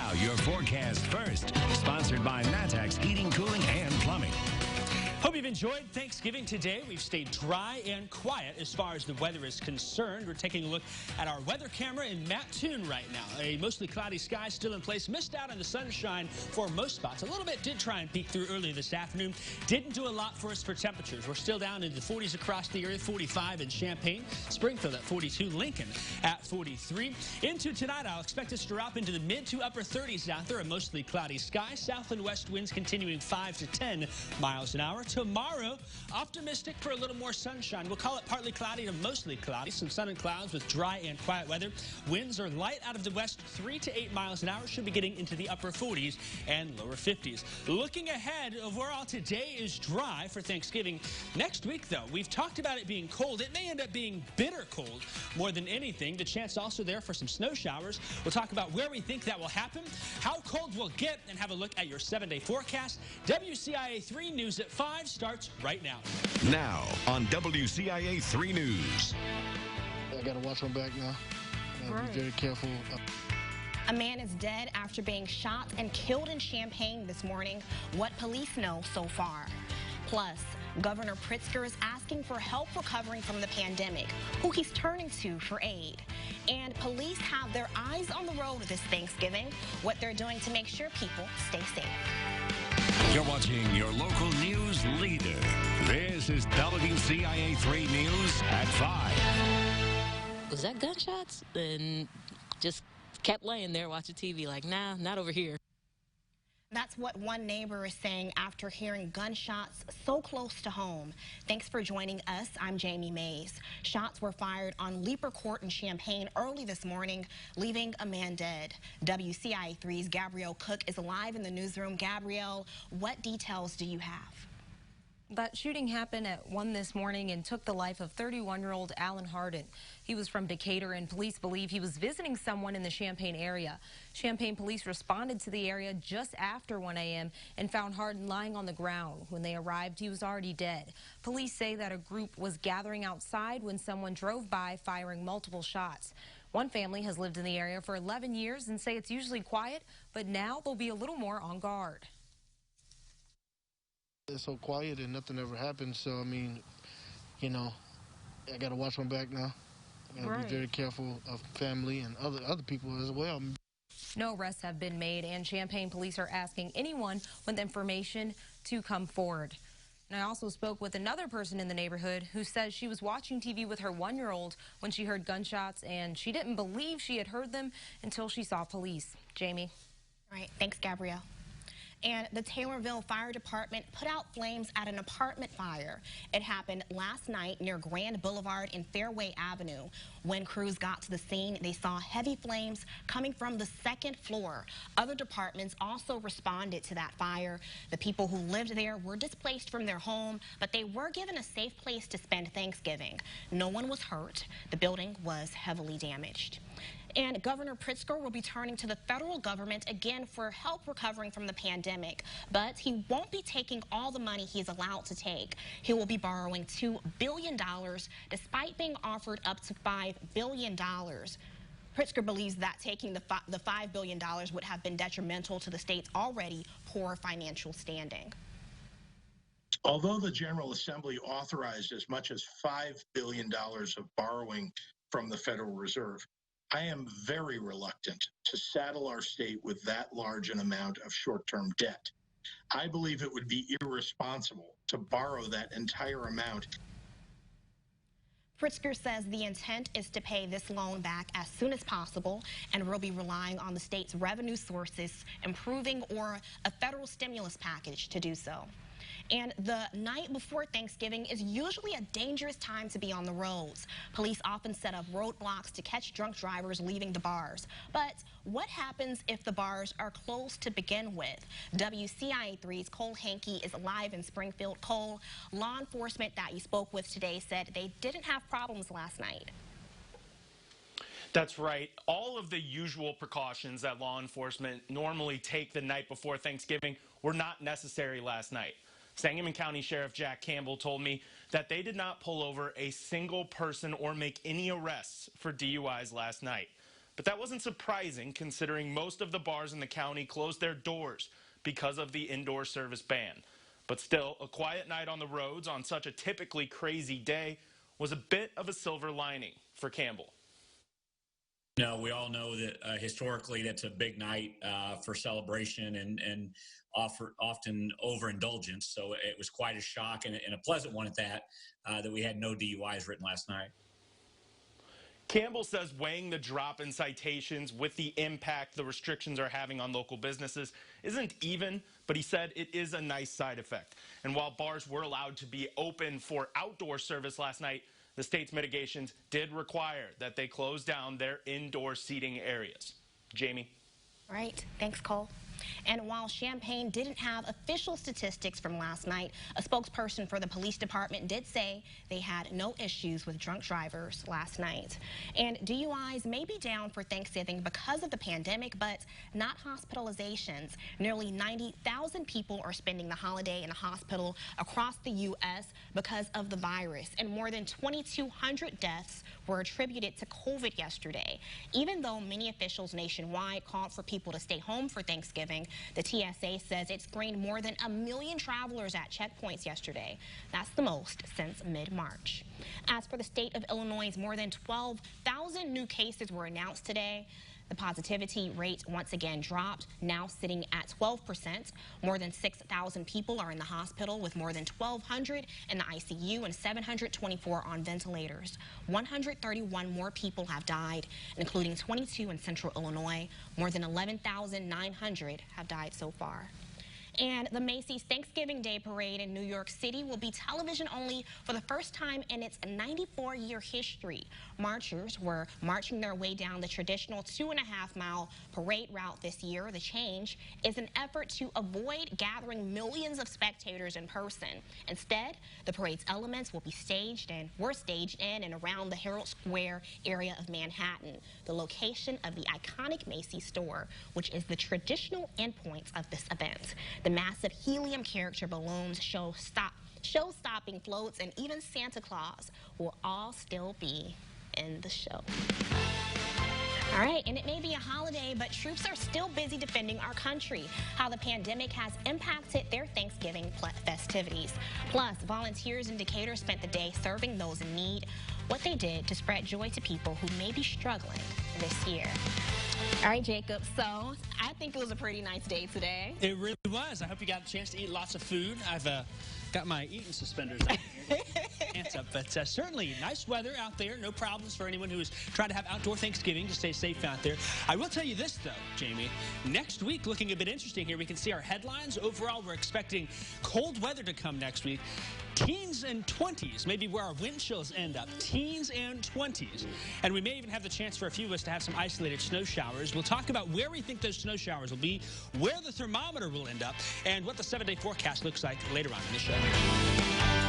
Now, your forecast first, sponsored by Matex Heating, Cooling, and Plumbing. Hope you've enjoyed Thanksgiving today. We've stayed dry and quiet as far as the weather is concerned. We're taking a look at our weather camera in Mattoon right now. A mostly cloudy sky still in place. Missed out on the sunshine for most spots. A little bit did try and peek through early this afternoon. Didn't do a lot for us for temperatures. We're still down into the 40s across the area. 45 in Champaign, Springfield at 42, Lincoln at 43. Into tonight, I'll expect us to drop into the mid to upper 30s out there. A mostly cloudy sky. South and west winds continuing 5 to 10 miles an hour. Tomorrow, optimistic for a little more sunshine. We'll call it partly cloudy to mostly cloudy. Some sun and clouds with dry and quiet weather. Winds are light out of the west, 3 to 8 miles an hour. Should be getting into the upper 40s and lower 50s. Looking ahead, overall today is dry for Thanksgiving. Next week, though, we've talked about it being cold. It may end up being bitter cold more than anything. The chance also there for some snow showers. We'll talk about where we think that will happen, how cold we'll get, and have a look at your 7-day forecast. WCIA 3 News at 5 starts right now. Now on WCIA 3 News. I gotta watch my back now. Be very careful. A man is dead after being shot and killed in Champaign this morning. What police know so far. Plus, Governor Pritzker is asking for help recovering from the pandemic, who he's turning to for aid. And police have their eyes on the road this Thanksgiving, what they're doing to make sure people stay safe. You're watching your local news leader. This is WCIA 3 News at 5. Was that gunshots? And just kept laying there watching TV like, nah, not over here. That's what one neighbor is saying after hearing gunshots so close to home. Thanks for joining us. I'm Jamie Mays. Shots were fired on Leaper Court in Champaign early this morning, leaving a man dead. WCIA 3's Gabrielle Cook is live in the newsroom. Gabrielle, what details do you have? That shooting happened at 1 this morning and took the life of 31-year-old Alan Hardin. He was from Decatur, and police believe he was visiting someone in the Champaign area. Champaign police responded to the area just after 1 a.m. and found Hardin lying on the ground. When they arrived, he was already dead. Police say that a group was gathering outside when someone drove by, firing multiple shots. One family has lived in the area for 11 years and say it's usually quiet, but now they'll be a little more on guard. It's so quiet and nothing ever happens, so I mean, you know, I gotta watch my back now. I gotta be very careful of family and other people as well. No arrests have been made, and Champaign police are asking anyone with information to come forward. And I also spoke with another person in the neighborhood who says she was watching TV with her 1-year-old when she heard gunshots, and she didn't believe she had heard them until she saw police. Jamie. All right, thanks, Gabrielle. And the Taylorville Fire Department put out flames at an apartment fire. It happened last night near Grand Boulevard and Fairway Avenue. When crews got to the scene, they saw heavy flames coming from the 2nd floor. Other departments also responded to that fire. The people who lived there were displaced from their home, but they were given a safe place to spend Thanksgiving. No one was hurt. The building was heavily damaged. And Governor Pritzker will be turning to the federal government again for help recovering from the pandemic. But he won't be taking all the money he's allowed to take. He will be borrowing $2 billion despite being offered up to $5 billion. Pritzker believes that taking the $5 billion would have been detrimental to the state's already poor financial standing. Although the General Assembly authorized as much as $5 billion of borrowing from the Federal Reserve, I am very reluctant to saddle our state with that large an amount of short-term debt. I believe it would be irresponsible to borrow that entire amount. Pritzker says the intent is to pay this loan back as soon as possible, and we'll be relying on the state's revenue sources improving or a federal stimulus package to do so. And the night before Thanksgiving is usually a dangerous time to be on the roads. Police often set up roadblocks to catch drunk drivers leaving the bars. But what happens if the bars are closed to begin with? WCIA 3's Cole Hankey is live in Springfield. Cole, law enforcement that you spoke with today said they didn't have problems last night. That's right. All of the usual precautions that law enforcement normally take the night before Thanksgiving were not necessary last night. Sangamon County Sheriff Jack Campbell told me that they did not pull over a single person or make any arrests for DUIs last night. But that wasn't surprising considering most of the bars in the county closed their doors because of the indoor service ban. But still, a quiet night on the roads on such a typically crazy day was a bit of a silver lining for Campbell. No, we all know that historically that's a big night for celebration and often overindulgence. So it was quite a shock and a pleasant one at that, that we had no DUIs written last night. Campbell says weighing the drop in citations with the impact the restrictions are having on local businesses isn't even, but he said it is a nice side effect. And while bars were allowed to be open for outdoor service last night, the state's mitigations did require that they close down their indoor seating areas. Jamie. Right. Thanks, Cole. And while Champaign didn't have official statistics from last night, a spokesperson for the police department did say they had no issues with drunk drivers last night. And DUIs may be down for Thanksgiving because of the pandemic, but not hospitalizations. Nearly 90,000 people are spending the holiday in a hospital across the U.S. because of the virus, and more than 2,200 deaths were attributed to COVID yesterday. Even though many officials nationwide called for people to stay home for Thanksgiving, the TSA says it screened more than 1 million travelers at checkpoints yesterday. That's the most since mid-March. As for the state of Illinois, more than 12,000 new cases were announced today. The positivity rate once again dropped, now sitting at 12%. More than 6,000 people are in the hospital, with more than 1,200 in the ICU and 724 on ventilators. 131 more people have died, including 22 in central Illinois. More than 11,900 have died so far. And the Macy's Thanksgiving Day Parade in New York City will be television only for the first time in its 94-year history. Marchers were marching their way down the traditional 2.5-mile parade route this year. The change is an effort to avoid gathering millions of spectators in person. Instead, the parade's elements will be staged and were staged in and around the Herald Square area of Manhattan, the location of the iconic Macy's store, which is the traditional endpoint of this event. The massive helium character balloons, show-stopping floats, and even Santa Claus will all still be in the show. All right, and it may be a holiday, but troops are still busy defending our country. How the pandemic has impacted their Thanksgiving festivities. Plus, volunteers in Decatur spent the day serving those in need. What they did to spread joy to people who may be struggling this year. All right, Jacob, so I think it was a pretty nice day today. It really was. I hope you got a chance to eat lots of food. I've got my eating suspenders on here. Hands up, but certainly nice weather out there. No problems for anyone who is trying to have outdoor Thanksgiving to stay safe out there. I will tell you this, though, Jamie. Next week, looking a bit interesting here, we can see our headlines. Overall, we're expecting cold weather to come next week. Teens and 20s, maybe where our wind chills end up. Teens and 20s. And we may even have the chance for a few of us to have some isolated snow showers. We'll talk about where we think those snow showers will be, where the thermometer will end up, and what the 7-day forecast looks like later on in the show.